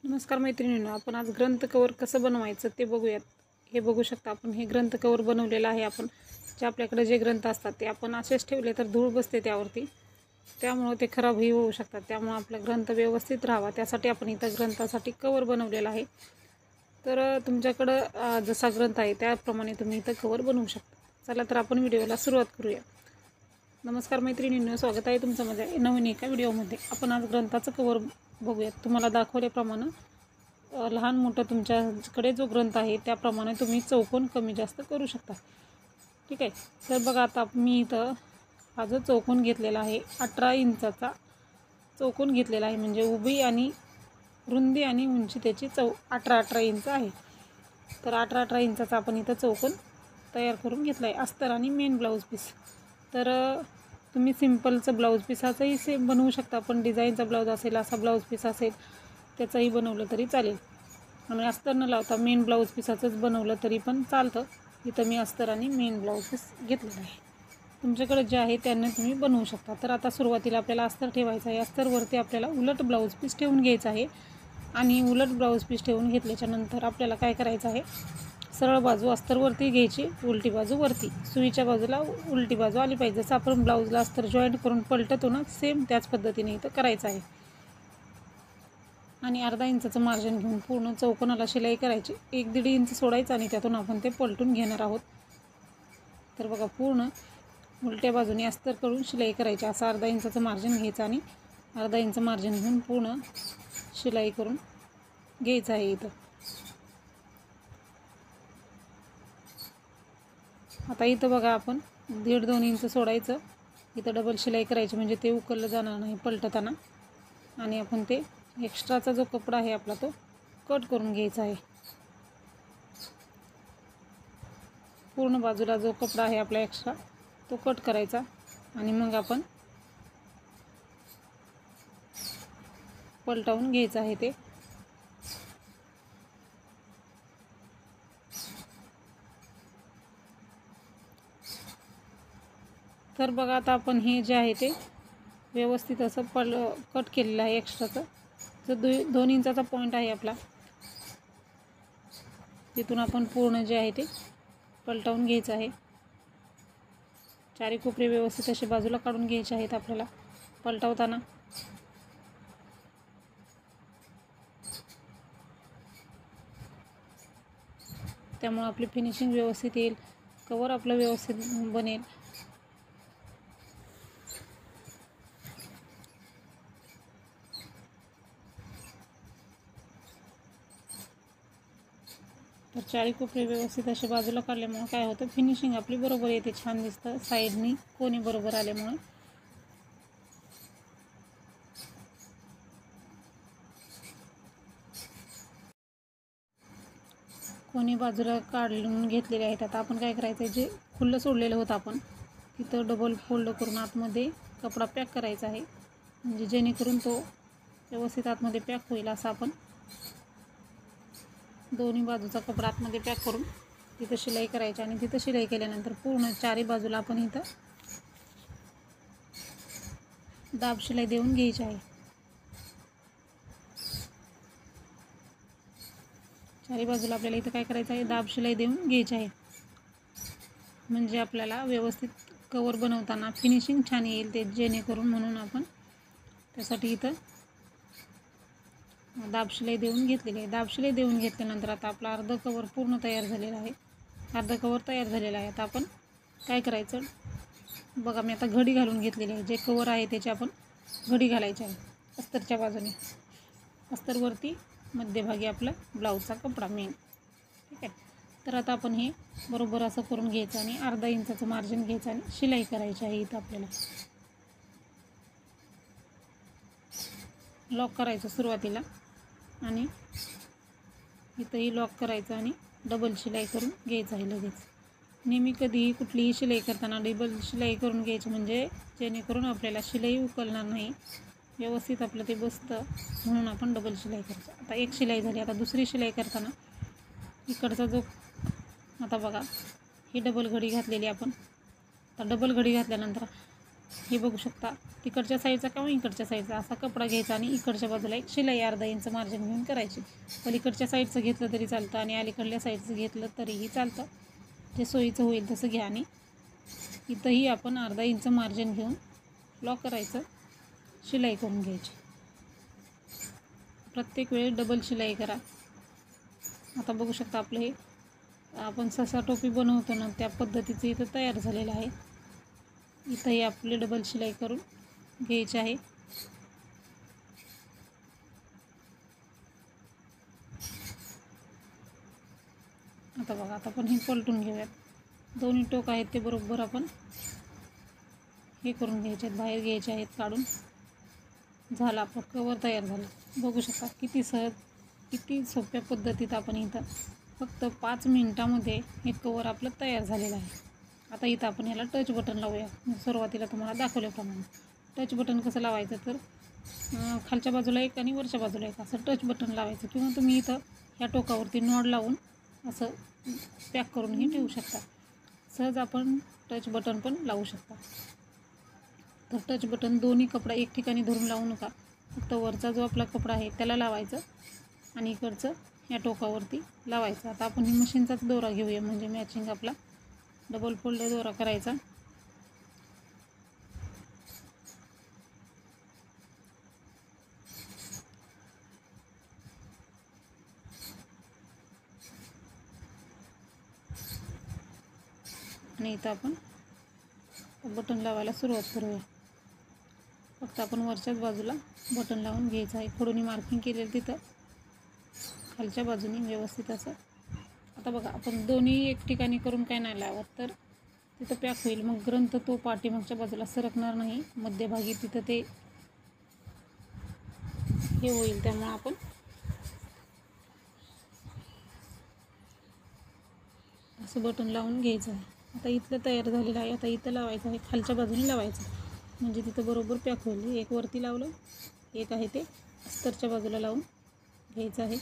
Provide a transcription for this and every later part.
नमस्कार मैत्रिणींनो, आपण आज ग्रंथ कवर कसं बनवायचं ते बघूयात. हे बघू शकता आपण हे ग्रंथ कवर बनवलेलं आहे. आपण जे आपल्याकडे जे ग्रंथ असतात ते आपण असेच ठेवले तर धूळ बसते त्यावरती, त्यामुळे ते खराबही होऊ शकतात. त्यामुळे आपला ग्रंथ व्यवस्थित राहावा त्यासाठी आपण इथं ग्रंथासाठी कवर बनवलेला आहे. तर तुमच्याकडं जसा ग्रंथ आहे त्याप्रमाणे तुम्ही इथं कवर बनवू शकता. चला तर आपण व्हिडिओला सुरुवात करूया. नमस्कार मैत्रिणींनो, स्वागत आहे तुमचं माझ्या नवीन एका व्हिडिओमध्ये. आपण आज ग्रंथाचं कवर बघूयात. तुम्हाला दाखवल्याप्रमाणे लहान मोठं तुमच्याकडे जो ग्रंथ आहे त्याप्रमाणे तुम्ही चौकोन कमी जास्त करू शकता. ठीक आहे. तर बघा आता मी इथं हा जो चौकोन घेतलेला आहे 18 इंचाचा चौकोन घेतलेला आहे. म्हणजे उभी आणि रुंदी आणि उंची त्याची 18 इंच आहे. तर 18 इंचाचा आपण इथं चौकोन तयार करून घेतला आहे. अस्तर आणि मेन ब्लाऊज पीस. तर तुम्ही सिंपलचं ब्लाऊज पिसाचंही सेम बनवू शकता, पण डिझाईनचा ब्लाऊज असेल, असा ब्लाऊज पीस असेल त्याचंही बनवलं तरी चालेल. आणि अस्तर न लावता मेन ब्लाऊज पिसाचंच बनवलं तरी पण चालतं. इथं मी अस्तर आणि मेन ब्लाऊज पीस घेतलेलं आहे. तुमच्याकडे जे आहे त्यानं तुम्ही बनवू शकता. तर आता सुरुवातीला आपल्याला अस्तर ठेवायचं आहे. अस्तरवरती आपल्याला उलट ब्लाऊज पीस ठेवून घ्यायचं आहे. आणि उलट ब्लाऊज पीस ठेवून घेतल्याच्या नंतर आपल्याला काय करायचं आहे, सरळ बाजू अस्तरवरती घ्यायची, उलटी बाजू वरती. सुईच्या बाजूला उलटी बाजू आली पाहिजे. जसं आपण ब्लाऊजला अस्तर जॉईंट करून पलटतो ना, सेम त्याच पद्धतीने इथं करायचं आहे. आणि अर्धा इंचाचं मार्जिन घेऊन पूर्ण चौकोनाला शिलाई करायची. 1-1.5 इंच सोडायचं आणि त्यातून आपण ते पलटून घेणार आहोत. तर बघा पूर्ण उलट्या बाजूने अस्तर करून शिलाई करायची. असं अर्धा इंचाचं मार्जिन घ्यायचं आणि अर्धा इंच मार्जिन घेऊन पूर्ण शिलाई करून घ्यायचं आहे. इथं आता इथं बघा आपण 1.5-2 इंच सोडायचं. इथं डबल शिलाई करायची म्हणजे ते उकललं जाणार नाही पलटताना. आणि आपण ते एक्स्ट्राचा जो कपडा आहे आपला तो कट करून घ्यायचा आहे. पूर्ण बाजूला जो कपडा आहे आपला एक्स्ट्रा तो कट करायचा आणि मग आपण पलटवून घ्यायचं आहे ते. तर बघा आता आपण हे जे आहे ते व्यवस्थित असं कट केलेलं आहे. एक्स्ट्राचं जो 2 इंचाचा पॉईंट आहे आपला, तिथून आपण पूर्ण जे आहे ते पलटवून घ्यायचं आहे. चारी कोपरे व्यवस्थित असे बाजूला काढून घ्यायचे आहेत आपल्याला पलटवताना. त्यामुळे आपली फिनिशिंग व्यवस्थित येईल, कवर आपलं व्यवस्थित बनेल. तर चारी कोपरे व्यवस्थित असे बाजूला काढल्यामुळे काय होतं, फिनिशिंग आपली बरोबर येते, छान दिसतं. साईडनी कोणी बरोबर आल्यामुळे कोणी बाजूला काढून घेतलेले आहेत. आता आपण काय करायचं आहे, जे खुलं सोडलेलं होतं आपण तिथं डबल फोल्ड करून आतमध्ये कपडा पॅक करायचा आहे. म्हणजे जेणेकरून तो व्यवस्थित आतमध्ये पॅक होईल. असं आपण दोन्ही बाजूचा कपडा आतमध्ये पॅक करून तिथं शिलाई करायची. आणि तिथं शिलाई केल्यानंतर पूर्ण चारी बाजूला आपण इथं दाब शिलाई देऊन घ्यायची आहे. चारी बाजूला आपल्याला इथं काय करायचं आहे, दाब शिलाई देऊन घ्यायची आहे. म्हणजे आपल्याला व्यवस्थित कवर बनवताना फिनिशिंग छान येईल ते, जेणेकरून म्हणून आपण त्यासाठी इथं दाब शिलाई देऊन घेतलेली आहे. दाब शिलाई देऊन घेतल्यानंतर आता आपला अर्ध कवर पूर्ण तयार झालेला आहे. अर्ध कवर तयार झालेलं आहे. आता आपण काय करायचं बघा, मी आता घडी घालून घेतलेली आहे. जे कवर आहे त्याची आपण घडी घालायची आहे अस्तरच्या बाजूने. अस्तरवरती मध्यभागी आपला ब्लाऊजचा कपडा मेन. ठीक आहे. तर आता आपण हे बरोबर असं करून घ्यायचं आणि अर्धा इंचाचं मार्जिन घ्यायचं आणि शिलाई करायची आहे. इथं आपल्याला लॉक करायचं सुरुवातीला आणि इथंही लॉक करायचं आणि डबल शिलाई करून घ्यायचं आहे लगेच. नेहमी कधीही कुठलीही शिलाई करताना डबल शिलाई करून घ्यायची, म्हणजे जेणेकरून आपल्याला शिलाई उकलणार नाही, व्यवस्थित आपलं ते बसतं, म्हणून आपण डबल शिलाई करायची. आता एक शिलाई झाली. आता दुसरी शिलाई करताना इकडचा जो आता बघा ही डबल घडी घातलेली आपण. आता डबल घडी घातल्यानंतर हे बघू शकता, तिकडच्या साईडचा किंवा इकडच्या साईडचा असा कपडा घ्यायचा आणि इकडच्या बाजूला एक शिलाई अर्धा इंच मार्जिन घेऊन करायची. पलीकडच्या साईडचं घेतलं तरी चालतं आणि अलीकडल्या साईडचं घेतलं तरीही चालतं, जे सोयीचं होईल तसं घ्या. आणि इथंही आपण अर्धा इंच मार्जिन घेऊन लॉक करायचं, शिलाई करून घ्यायची. प्रत्येक वेळेस डबल शिलाई करा. आता बघू शकता आपलं हे आपण ससा टोपी बनवतो ना त्या पद्धतीचं इथं तयार झालेलं आहे. इथंही आपले डबल शिलाई करून घ्यायची आहे. आता बघा, आता आपण हे पलटून घेऊयात. दोन्ही टोक आहेत ते बरोबर आपण हे करून घ्यायचे आहेत, बाहेर घ्यायचे आहेत काढून. झाला आपलं कवर तयार झालं. बघू शकता किती सहज, किती सोप्या पद्धतीत आपण इथं फक्त 5 मिनिटामध्ये हे कवर आपलं तयार झालेलं आहे. आता इथं आपण याला टच बटन लावूया. सुरुवातीला तुम्हाला दाखवल्याप्रमाणे टच बटन कसं लावायचं, तर खालच्या बाजूला एक आणि वरच्या बाजूला एक असं टच बटन लावायचं, किंवा तुम्ही इथं ह्या टोकावरती नॉड लावून असं पॅक करूनही ठेवू शकता. सहज आपण टच बटन पण लावू शकता. तर टच बटन दोन्ही कपडा एक ठिकाणी धरून लावू नका, फक्त वरचा जो आपला कपडा आहे त्याला लावायचं आणि इकडचं ह्या टोकावरती लावायचं. आता आपण ही मशीनचाच दोरा घेऊया, म्हणजे मॅचिंग आपला डबल फोल्ड दोरा करायचा. आणि इथं आपण बटन लावायला सुरुवात करूया. फक्त आपण वरच्याच बाजूला बटन लावून घ्यायचं आहे. खोडून मार्किंग केलेलं तिथं खालच्या बाजूने व्यवस्थित असं. आता बघा, आपण दोन्ही एक ठिकाणी करून काय नाही लावत, तर तिथं पॅक होईल. मग ग्रंथ तो पाठीमागच्या बाजूला सरकणार नाही, मध्यभागी तिथं ते हे होईल. त्यामुळे आपण असं बटन लावून घ्यायचं आहे. आता इथलं तयार झालेलं आहे. आता इथं लावायचं आहे, खालच्या बाजूने लावायचं, म्हणजे तिथं बरोबर पॅक होईल. एक वरती लावलं, एक आहे ते अस्तरच्या बाजूला लावून घ्यायचं आहे.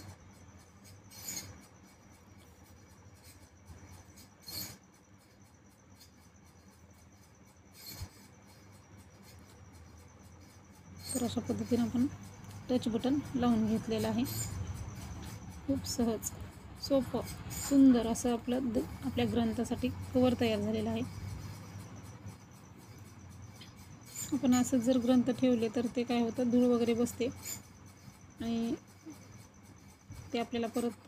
तर अशा पद्धतीने आपण टच बटन लावून घेतलेलं आहे. खूप सहज, सोपं, सुंदर असं आपल्या ग्रंथासाठी कवर तयार झालेलं आहे. आपण असं जर ग्रंथ ठेवले तर ते काय होतं, धूळ वगैरे बसते आणि ते आपल्याला परत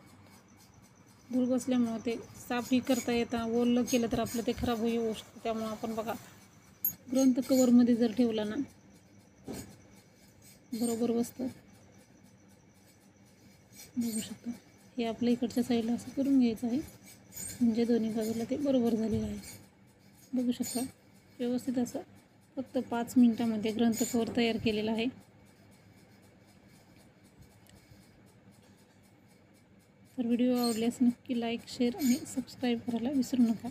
धूळ बसल्यामुळं ते साफही करता येता, ओलं केलं तर आपलं ते खराब होऊ शकतं. त्यामुळं आपण बघा, ग्रंथ कवरमध्ये जर ठेवला ना बरोबर बसतं. बघू शकता, हे आपल्या इकडच्या साईडला असं करून घ्यायचं आहे, म्हणजे दोन्ही बाजूला ते बरोबर झालेलं आहे. बघू शकता, व्यवस्थित असं फक्त 5 मिनिटामध्ये ग्रंथ कवर तयार केलेला आहे. तर व्हिडिओ आवडल्यास नक्की लाईक, शेअर आणि सबस्क्राईब करायला विसरू नका.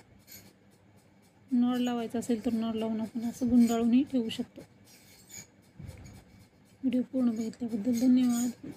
नॉड लावायचा असेल तर नॉड लावून आपण असं गुंडाळूनही ठेवू शकतो. व्हिडिओ पूर्ण बघितल्याबद्दल धन्यवाद.